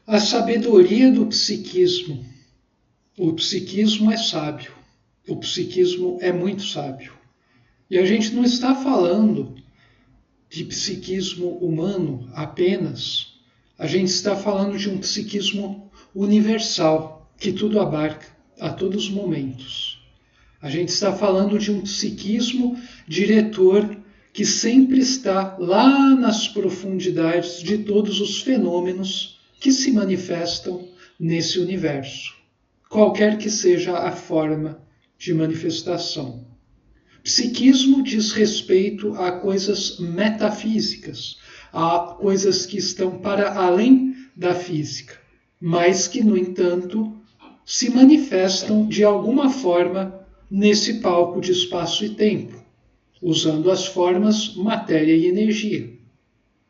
A sabedoria do psiquismo. O psiquismo é sábio. O psiquismo é muito sábio. E a gente não está falando de psiquismo humano apenas. A gente está falando de um psiquismo universal, que tudo abarca, a todos os momentos. A gente está falando de um psiquismo diretor que sempre está lá nas profundidades de todos os fenômenos que se manifestam nesse universo, qualquer que seja a forma de manifestação. Psiquismo diz respeito a coisas metafísicas, a coisas que estão para além da física, mas que, no entanto, se manifestam de alguma forma nesse palco de espaço e tempo, usando as formas matéria e energia.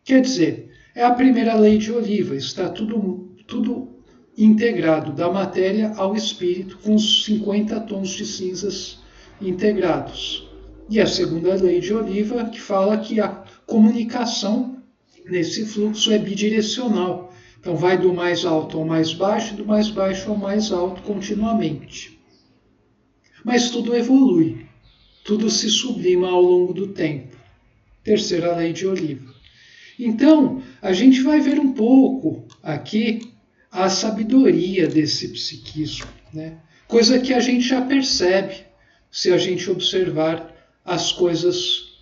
Quer dizer, é a primeira lei de Oliva, está tudo integrado, da matéria ao espírito, com os 50 tons de cinzas integrados. E a segunda lei de Oliva, que fala que a comunicação nesse fluxo é bidirecional. Então vai do mais alto ao mais baixo, e do mais baixo ao mais alto continuamente. Mas tudo evolui, tudo se sublima ao longo do tempo. Terceira lei de Oliva. Então, a gente vai ver um pouco aqui a sabedoria desse psiquismo, né? Coisa que a gente já percebe se a gente observar as coisas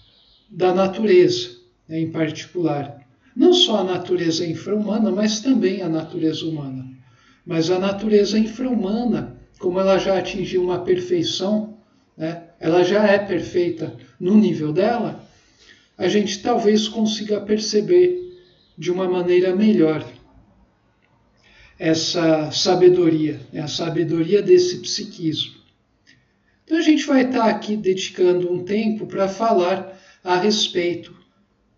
da natureza, né, em particular. Não só a natureza infra-humana, mas também a natureza humana. Mas a natureza infra-humana, como ela já atingiu uma perfeição, né, ela já é perfeita no nível dela, a gente talvez consiga perceber de uma maneira melhor essa sabedoria, a sabedoria desse psiquismo. Então a gente vai estar aqui dedicando um tempo para falar a respeito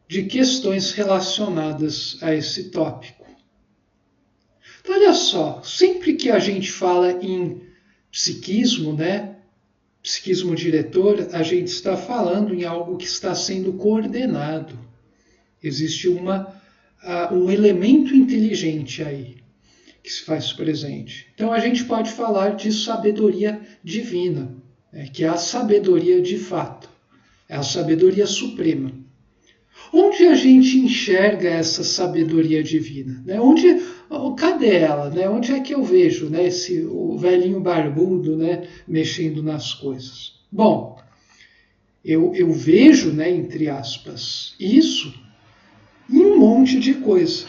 de questões relacionadas a esse tópico. Então olha só, sempre que a gente fala em psiquismo, né, psiquismo diretor, a gente está falando em algo que está sendo coordenado. Existe um elemento inteligente aí que se faz presente. Então a gente pode falar de sabedoria divina, né, que é a sabedoria de fato, é a sabedoria suprema. Onde a gente enxerga essa sabedoria divina? Né? Cadê ela? Né? Onde é que eu vejo, né, o velhinho barbudo, né, mexendo nas coisas? Bom, eu vejo, né, entre aspas, isso em um monte de coisa.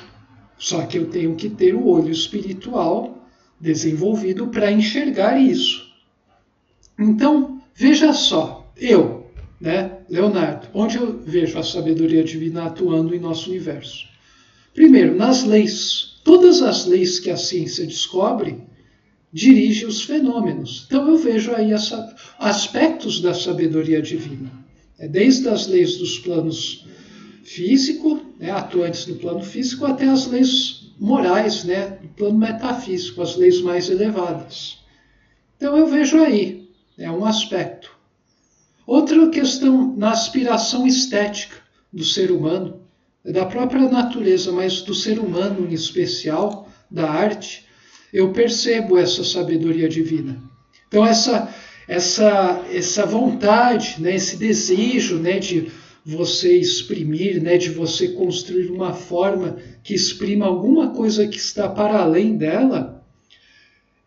Só que eu tenho que ter o olho espiritual desenvolvido para enxergar isso. Então, veja só, né, Leonardo, onde eu vejo a sabedoria divina atuando em nosso universo? Primeiro, nas leis. Todas as leis que a ciência descobre dirigem os fenômenos. Então eu vejo aí aspectos da sabedoria divina. Desde as leis dos planos físico, né, atuantes no plano físico, até as leis morais, né, no plano metafísico, as leis mais elevadas. Então eu vejo aí, um aspecto. Outra questão na aspiração estética do ser humano, da própria natureza, mas do ser humano em especial, da arte, eu percebo essa sabedoria divina. Então essa vontade, né, esse desejo, né, de você exprimir, né, de você construir uma forma que exprima alguma coisa que está para além dela,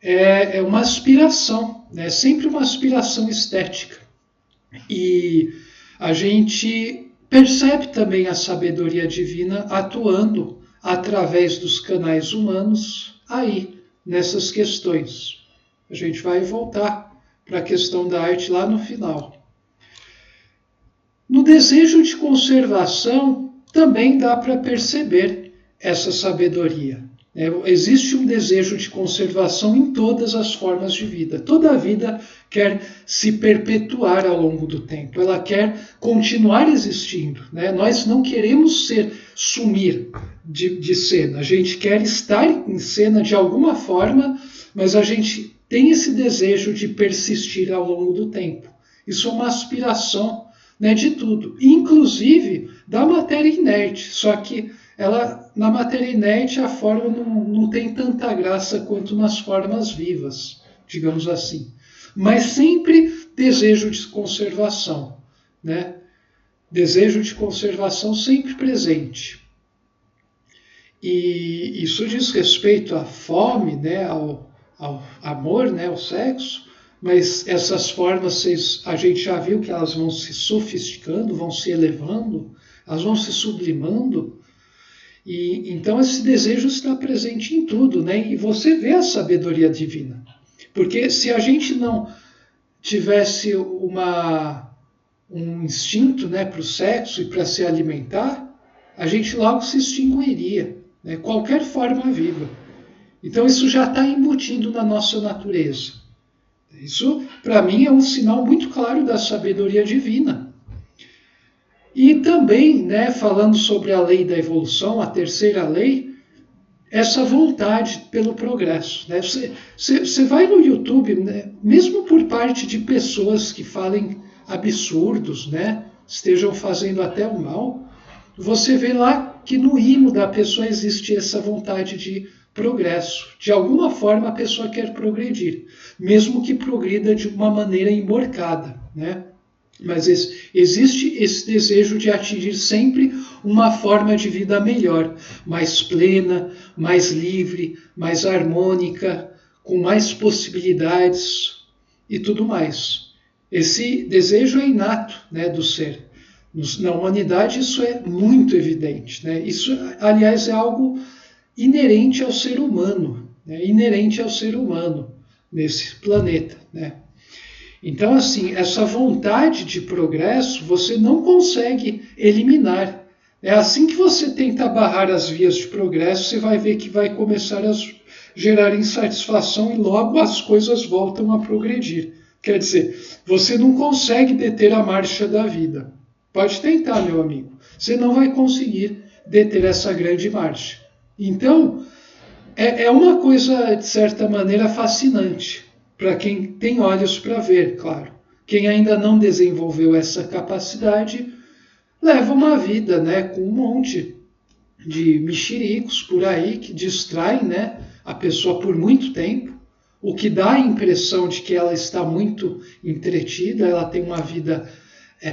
é uma aspiração, né, sempre uma aspiração estética. E a gente percebe também a sabedoria divina atuando através dos canais humanos aí, nessas questões. A gente vai voltar para a questão da arte lá no final. No desejo de conservação, também dá para perceber essa sabedoria. Existe um desejo de conservação em todas as formas de vida. Toda a vida quer se perpetuar ao longo do tempo. Ela quer continuar existindo. Nós não queremos sumir de cena. A gente quer estar em cena de alguma forma, mas a gente tem esse desejo de persistir ao longo do tempo. Isso é uma aspiração, de tudo, inclusive da matéria inerte. Só que ela, na matéria inerte, a forma não tem tanta graça quanto nas formas vivas, digamos assim. Mas sempre desejo de conservação, né? Desejo de conservação sempre presente. E isso diz respeito à fome, né? ao amor, né? Ao sexo, mas essas formas a gente já viu que elas vão se sofisticando, vão se elevando, elas vão se sublimando. E então esse desejo está presente em tudo, né? E você vê a sabedoria divina. Porque se a gente não tivesse um instinto, né, para o sexo e para se alimentar, a gente logo se extinguiria, né? Qualquer forma viva. Então isso já está embutido na nossa natureza. Isso, para mim, é um sinal muito claro da sabedoria divina. E também, né, falando sobre a lei da evolução, a terceira lei, essa vontade pelo progresso. Né? Você vai no YouTube, né, mesmo por parte de pessoas que falem absurdos, né, estejam fazendo até o mal, você vê lá que no imo da pessoa existe essa vontade de progresso. De alguma forma a pessoa quer progredir, mesmo que progrida de uma maneira emborcada, né? Mas existe esse desejo de atingir sempre uma forma de vida melhor, mais plena, mais livre, mais harmônica, com mais possibilidades e tudo mais. Esse desejo é inato, né, do ser. Na humanidade isso é muito evidente, né? Isso, aliás, é algo inerente ao ser humano, né? Inerente ao ser humano nesse planeta, né? Então, assim, essa vontade de progresso você não consegue eliminar. É assim que você tenta barrar as vias de progresso, você vai ver que vai começar a gerar insatisfação e logo as coisas voltam a progredir. Quer dizer, você não consegue deter a marcha da vida. Pode tentar, meu amigo. Você não vai conseguir deter essa grande marcha. Então, é uma coisa, de certa maneira, fascinante. Para quem tem olhos para ver, claro. Quem ainda não desenvolveu essa capacidade leva uma vida, né, com um monte de mexericos por aí que distraem, né, a pessoa por muito tempo, o que dá a impressão de que ela está muito entretida, ela tem uma vida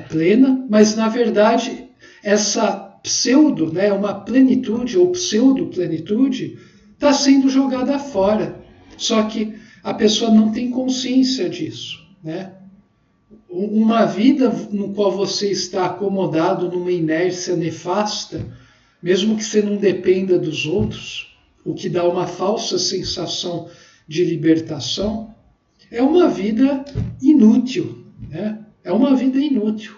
plena, mas na verdade essa pseudo, né, uma plenitude ou pseudo-plenitude está sendo jogada fora. Só que a pessoa não tem consciência disso, né? Uma vida no qual você está acomodado numa inércia nefasta, mesmo que você não dependa dos outros, o que dá uma falsa sensação de libertação, é uma vida inútil, né? É uma vida inútil.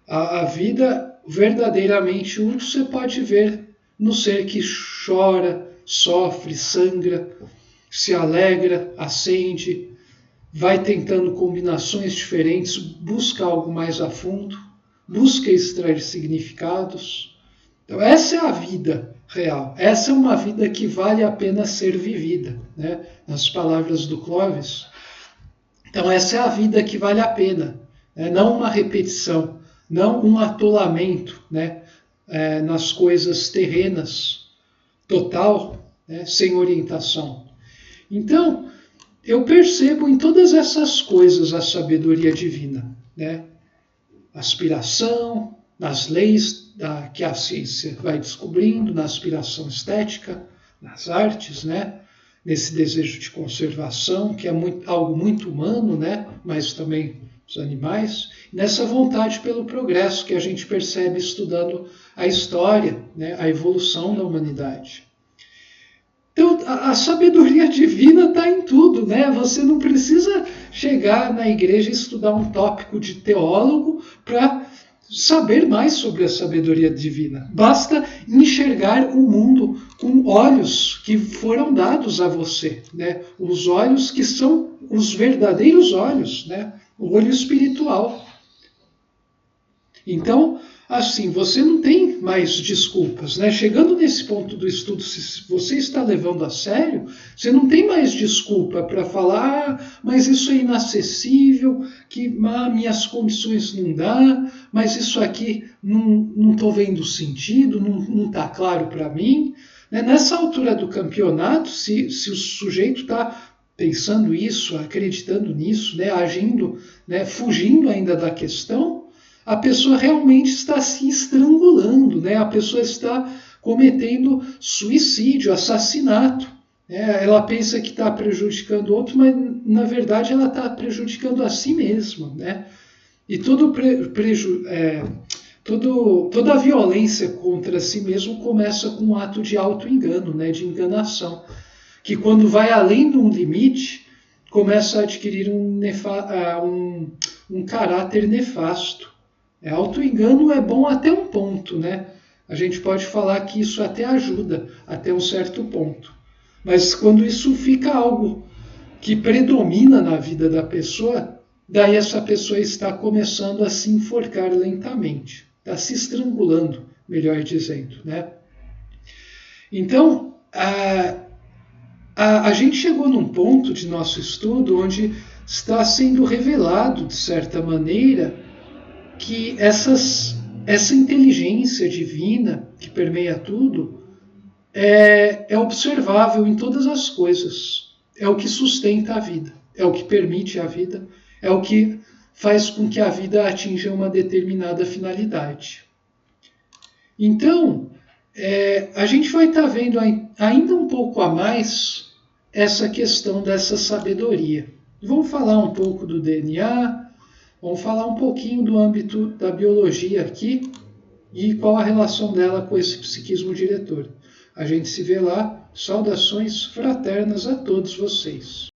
A vida verdadeiramente útil você pode ver no ser que chora, sofre, sangra, se alegra, acende, vai tentando combinações diferentes, busca algo mais a fundo, busca extrair significados. Então essa é a vida real, essa é uma vida que vale a pena ser vivida, né? Nas palavras do Clovis. Então essa é a vida que vale a pena, né? Não uma repetição, não um atolamento, né? Nas coisas terrenas, total, né? Sem orientação. Então, eu percebo em todas essas coisas a sabedoria divina, né? Aspiração, nas leis que a ciência vai descobrindo, na aspiração estética, nas artes, né? Nesse desejo de conservação, que é algo muito humano, né? Mas também os animais, nessa vontade pelo progresso que a gente percebe estudando a história, né? A evolução da humanidade. Então, a sabedoria divina está em tudo, né? Você não precisa chegar na igreja e estudar um tópico de teólogo para saber mais sobre a sabedoria divina. Basta enxergar o mundo com olhos que foram dados a você, né? Os olhos que são os verdadeiros olhos, né? O olho espiritual. Então, assim, você não tem mais desculpas, né? Chegando nesse ponto do estudo, se você está levando a sério, você não tem mais desculpa para falar, mas isso é inacessível, que minhas condições não dá, mas isso aqui não estou vendo sentido, não está claro para mim. Né? Nessa altura do campeonato, se o sujeito está pensando isso, acreditando nisso, né? Agindo, né? Fugindo ainda da questão, a pessoa realmente está se estrangulando, né? A pessoa está cometendo suicídio, assassinato. Né? Ela pensa que está prejudicando o outro, mas na verdade ela está prejudicando a si mesma. Né? E toda a violência contra si mesmo começa com um ato de auto-engano, né? De enganação, que quando vai além de um limite, começa a adquirir um caráter nefasto. Auto-engano é bom até um ponto, né? A gente pode falar que isso até ajuda até um certo ponto. Mas quando isso fica algo que predomina na vida da pessoa, daí essa pessoa está começando a se enforcar lentamente, está se estrangulando, melhor dizendo, né? Então, a gente chegou num ponto de nosso estudo onde está sendo revelado, de certa maneira, que essa inteligência divina que permeia tudo é observável em todas as coisas. É o que sustenta a vida, é o que permite a vida, é o que faz com que a vida atinja uma determinada finalidade. Então, a gente vai estar vendo ainda um pouco a mais essa questão dessa sabedoria. Vamos falar um pouco do DNA, vamos falar um pouquinho do âmbito da biologia aqui e qual a relação dela com esse psiquismo diretor. A gente se vê lá. Saudações fraternas a todos vocês.